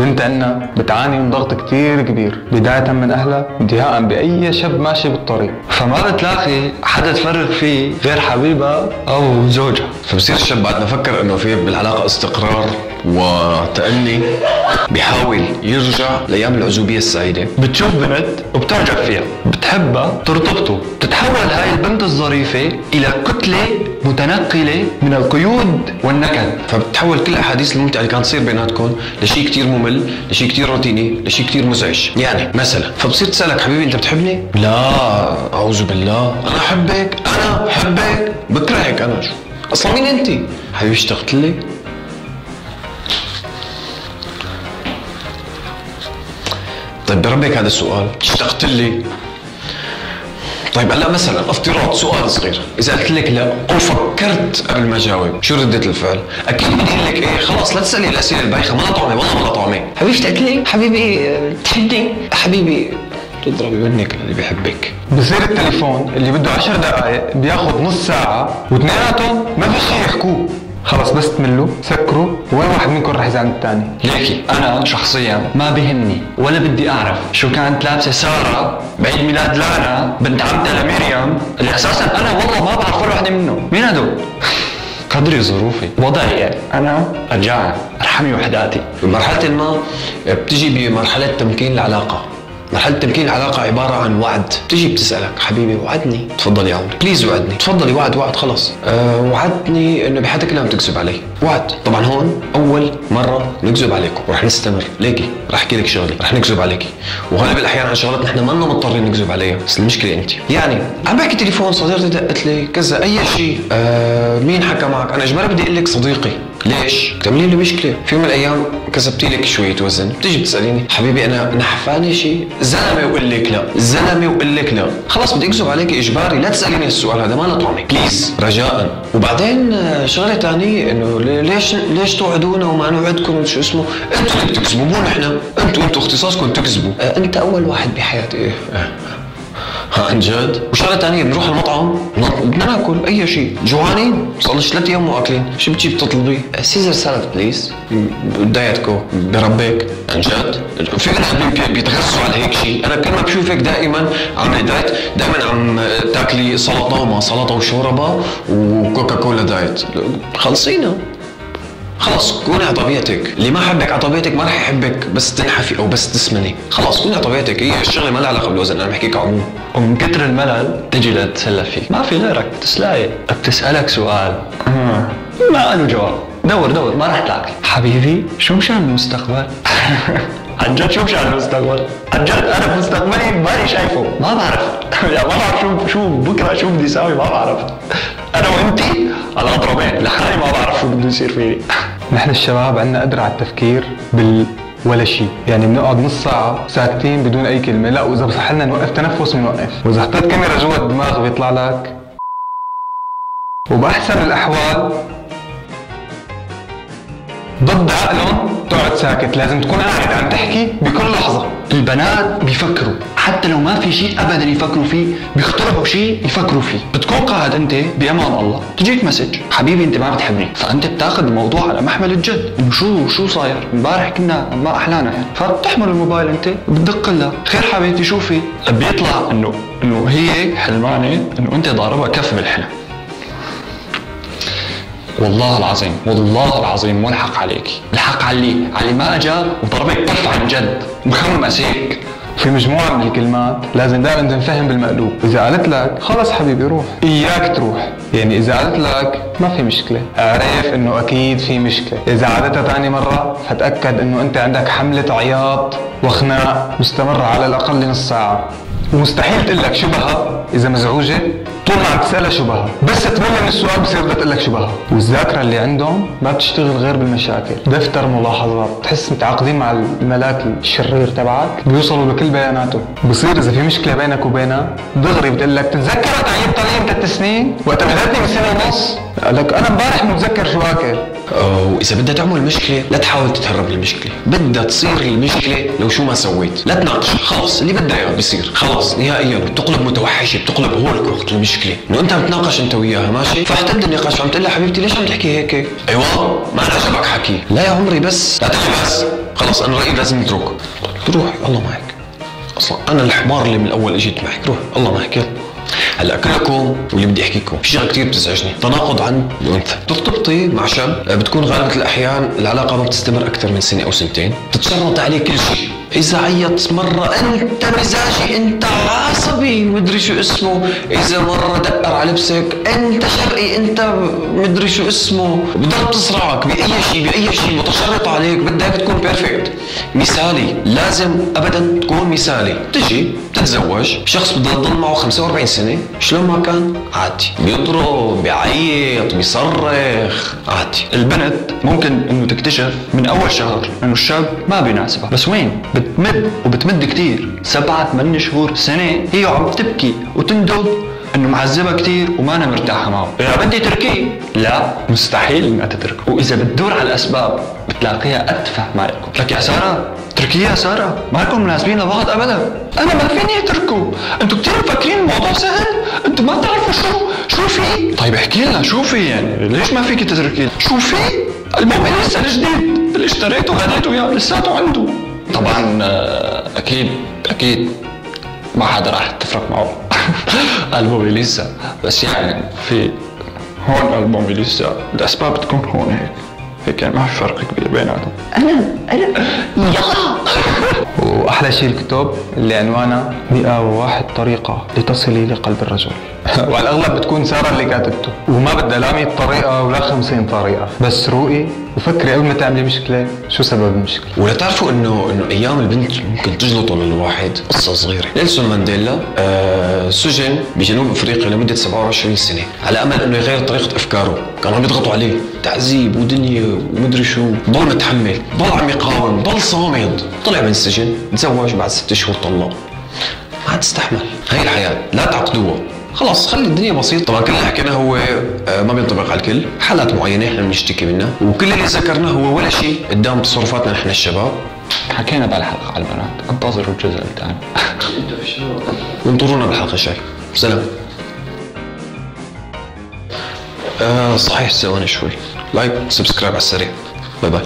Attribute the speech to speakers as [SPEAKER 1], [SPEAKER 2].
[SPEAKER 1] البنت عنا بتعاني من ضغط كتير كبير، بداية من أهلها انتهاء بأي شاب ماشي بالطريق، فما بتلاقي حدا تفرغ فيه غير حبيبها أو زوجها.
[SPEAKER 2] فبصير الشاب بعد ما فكر انه في بالعلاقه استقرار وتأني بيحاول يرجع لايام العزوبيه السعيده.
[SPEAKER 1] بتشوف بنت وبتعجب فيها، بتحبها، ترتبطوا، تتحول هاي البنت الظريفة إلى كتلة متنقلة من القيود والنكد.
[SPEAKER 2] فبتحول كل الاحاديث الممتعه اللي كانت تصير بيناتكم لشيء كثير ممل، لشيء كثير روتيني، لشيء كثير مزعج. يعني مثلا فبصير تسالك حبيبي انت بتحبني؟ لا اعوذ بالله، انا احبك، انا بحبك، بكرهك انا. شو اصلا مين انت؟ حبيبي اشتقت لي؟ طيب بربك هذا السؤال، اشتقت لي؟ طيب هلا مثلا افتراض سؤال صغير، اذا قلت لك لا او فكرت قبل ما جاوب، شو ردة الفعل؟ اكيد بدي اقول لك ايه خلاص لا تسالي الاسئله البايخه، ما طعمه والله ما طعمه. حبيبي اشتقت لي؟ حبيبي بتحبني؟ حبيبي تضربي منك اللي بيحبك.
[SPEAKER 1] بصير التليفون اللي بده 10 دقائق بياخذ نص ساعة واثنيناتهم ما في شيء يحكوه. خلص بس تملوا سكروا، وين واحد منكم رح يزعل الثاني؟
[SPEAKER 3] ليكي انا شخصيا ما بهمني ولا بدي اعرف شو كانت لابسه ساره بعيد ميلاد لانا بنت عمتها لمريم، اللي اساسا انا والله ما بعرف ولا وحده منهم. مين هدول؟ قدري ظروفي وضعي، يعني انا ارجع ارحمي وحداتي.
[SPEAKER 2] بمرحله ما بتجي بمرحله تمكين العلاقه. مرحلة تمكين العلاقة عبارة عن وعد، بتيجي بتسألك حبيبي وعدني، تفضل يا عمري بليز وعدني، تفضلي وعد خلص. وعدني انه بحياتك كلها بتكذب علي، وعد. طبعا هون أول مرة نكذب عليكم ورح نستمر، ليكي رح احكي لك شغلة رح نكذب عليكي، وغالب الأحيان عن شغلات نحن ما لنا مضطرين نكذب عليها، بس المشكلة أنت. يعني عم بحكي تليفون صديقتي دقت لي كذا أي شيء، مين حكى معك؟ أنا إجمالا بدي أقول لك صديقي، ليش؟ بتعملي لي مشكلة، في يوم من الأيام كسبتي لك شوية وزن، بتيجي بتسأليني حبيبي أنا نحفاني شيء، زلمة وقول لك لا، زلمة وقول لك لا، خلاص بدي أكذب عليك إجباري، لا تسأليني السؤال هذا ما له طعمة، بليز رجاءً. وبعدين شغلة ثانية إنه ليش توعدونا وما نوعدكم شو اسمه؟ أنتوا اللي بتكذبوا مو نحن، أنتوا اختصاصكم تكذبوا، أنت أول واحد بحياتي. إيه عن جد؟ وشغله ثانيه بنروح المطعم بدنا ناكل اي شيء، جوعانين صار لنا 3 ايام مو اكلين، شو بتجي بتطلبي؟ سيزر سالاد بليز، دايتكو بربك عن جد؟ في ناس بيتغذوا على هيك شيء، انا كل ما بشوفك دائما عامله دايت، دائما عم تاكلي سلطه وما سلطه وشوربه وكوكا كولا دايت، خلصينا خلاص كوني على طبيعتك، اللي ما حبك على طبيعتك ما رح يحبك بس تنحفي او بس تسمني، خلاص كوني على طبيعتك، هي الشغله ما لها علاقه بالوزن، انا بحكيك عموما.
[SPEAKER 3] ومن كثر الملل تجي لتتسلى فيك، ما في غيرك تسلاي، بتسألك سؤال ما له جواب، دور ما رح تلاقي. حبيبي شو مشان المستقبل؟ عن جد شو مشان المستقبل؟ عن جد انا مستقبلي ماني شايفه، ما بعرف يعني ما بعرف شو بكره شو بدي اسوي، ما بعرف. انا وانتي على اضربين لحالي ما بعرف شو بده يصير فيني.
[SPEAKER 1] نحن الشباب عندنا قدرة على التفكير ولا شيء، يعني بنقعد نص ساعة ساكتين بدون أي كلمة، لا وإذا بصح لنا نوقف تنفس بنوقف، وإذا حطيت كاميرا جوا الدماغ بيطلع لك. وبأحسن الأحوال ضد عقلهم تقعد ساكت، لازم تكون قاعد عم تحكي بكل لحظة.
[SPEAKER 3] البنات بيفكروا حتى لو ما في شيء ابدا يفكروا فيه، بيخترعوا شيء يفكروا فيه. بتكون قاعد انت بامام الله، تجيك مسج حبيبي انت ما بتحبني، فانت بتاخذ الموضوع على محمل الجد، انه شو صاير؟ امبارح كنا ما احلانا يعني، فبتحمل الموبايل انت بتدق لها خير حبيبتي شو في؟ بيطلع انه هي حلمانه انه انت ضاربها كف بالحلم. والله العظيم مو الحق عليك، الحق علي ما اجاب وضربك كف عن جد مخمس هيك.
[SPEAKER 1] في مجموعة من الكلمات لازم دائما تنفهم بالمقلوب، إذا قالت لك خلص حبيبي روح، إياك تروح، يعني إذا قالت لك ما في مشكلة، اعرف إنه أكيد في مشكلة، إذا عادتها ثاني مرة فتأكد إنه أنت عندك حملة عياط وخناق مستمرة على الأقل نص ساعة، ومستحيل تقول لك شو بها إذا مزعوجة، طول ما عم تسألها شو بها، بس تمل من السؤال بصير بدها تقول لك شو بها، والذاكرة اللي عندهم ما بتشتغل غير بالمشاكل، دفتر ملاحظات، تحس متعاقدين مع الملاك الشرير تبعك، بيوصلوا لكل بياناته، بصير إذا في مشكلة بينك وبينها دغري بتقول لك تتذكر تعيبت علي من 3 سنين؟ وقت مهلتني من 1.5 سنة، لك أنا امبارح متذكر شو أكل،
[SPEAKER 2] واذا بدها تعمل مشكله لا تحاول تتهرب من المشكله، بدها تصير المشكله لو شو ما سويت، لا تناقش، خلص اللي بدها اياه بيصير خلص نهائيا، بتقلب متوحشه، بتقلب هولك وقت المشكله، انه انت بتناقش انت وياها ماشي، فاحتد النقاش عم تقول لها حبيبتي ليش عم تحكي هيك؟ ايوه ما عجبك حكي، لا يا عمري بس لا تخلص، خلص انا رايي لازم نترك، روح الله معك، اصلا انا الحمار اللي من الاول اجيت معك، روح الله معك يلا. هلا كلكم واللي بدي احكي لكم في شغله كثير بتزعجني، تناقض عن الانثى، ترتبطي مع شاب بتكون غالبا الاحيان العلاقه ما بتستمر اكثر من سنه او سنتين، تتشرط عليه كل شيء، اذا عيط مره انت مزاجي انت عصبي مدري شو اسمه، اذا مره دقر على لبسك انت شرقي انت مدري شو اسمه، بضل تصرعك باي شيء متشرط عليك، بدك تكون بيرفكت مثالي، لازم ابدا تكون مثالي، تجي تتزوج شخص بضل تضل معه 45 سنه شلون ما كان عادي، بيضرب بيعيط بيصرخ عادي.
[SPEAKER 3] البنت ممكن انه تكتشف من اول شهر انه الشاب ما بيناسبها، بس وين بتمد كتير 7 8 شهور سنه هي عم تبكي وتندب انه معذبها كثير وما انا مرتاحه معه، يا بدي تركيه، لا مستحيل انها تتركه، واذا بتدور على الاسباب بتلاقيها اتفه ما لكم، لك يا ساره تركيه يا ساره ما لكم مناسبين لبعض ابدا، انا ما فيني اتركه، انتم كثير مفكرين الموضوع سهل، انتم ما بتعرفوا شو في. طيب احكي لنا شو في يعني، ليش ما فيك تتركيه؟ شو في؟ الموبايل لسه الجديد اللي اشتريته وهديته اياه لساته عنده. طبعا اكيد ما حدا راح تفرق معه ألبومي لسه، بس يعني في هون ألبومي لسه، الأسباب بتكون هون هيك يعني ما في فرق كبير بيناتهم. أنا يلا.
[SPEAKER 1] واحلى شيء الكتب اللي عنوانها 101 طريقه لتصلي لقلب الرجل وعلى الاغلب بتكون ساره اللي كاتبته، وما بدها لا 100 طريقه ولا 50 طريقه، بس روقي وفكري قبل ما تعملي مشكله شو سبب المشكله.
[SPEAKER 2] ولا تعرفوا انه ايام البنت ممكن تجلطوا للواحد. قصه صغيره، نيلسون مانديلا سجن بجنوب افريقيا لمده 27 سنه على امل انه يغير طريقه افكاره، كانوا عم يضغطوا عليه تعذيب ودنيا ومدري شو، ضل متحمل، ضل عم يقاوم، ضل صامد، طلع من السجن، تزوج بعد 6 شهور طلق. ما تستحمل، هاي الحياه لا تعقدوها، خلاص خلي الدنيا بسيطة. طبعا كل اللي حكيناه هو ما بينطبق على الكل، حالات معينة احنا بنشتكي منها، وكل اللي ذكرناه هو ولا شيء قدام تصرفاتنا نحن الشباب.
[SPEAKER 3] حكينا بهالحلقة على البنات، انتظروا الجزء الثاني.
[SPEAKER 2] وانطرونا بالحلقة الجاية. سلام. صحيح ثواني شوي، لايك سبسكرايب على السريع. باي باي.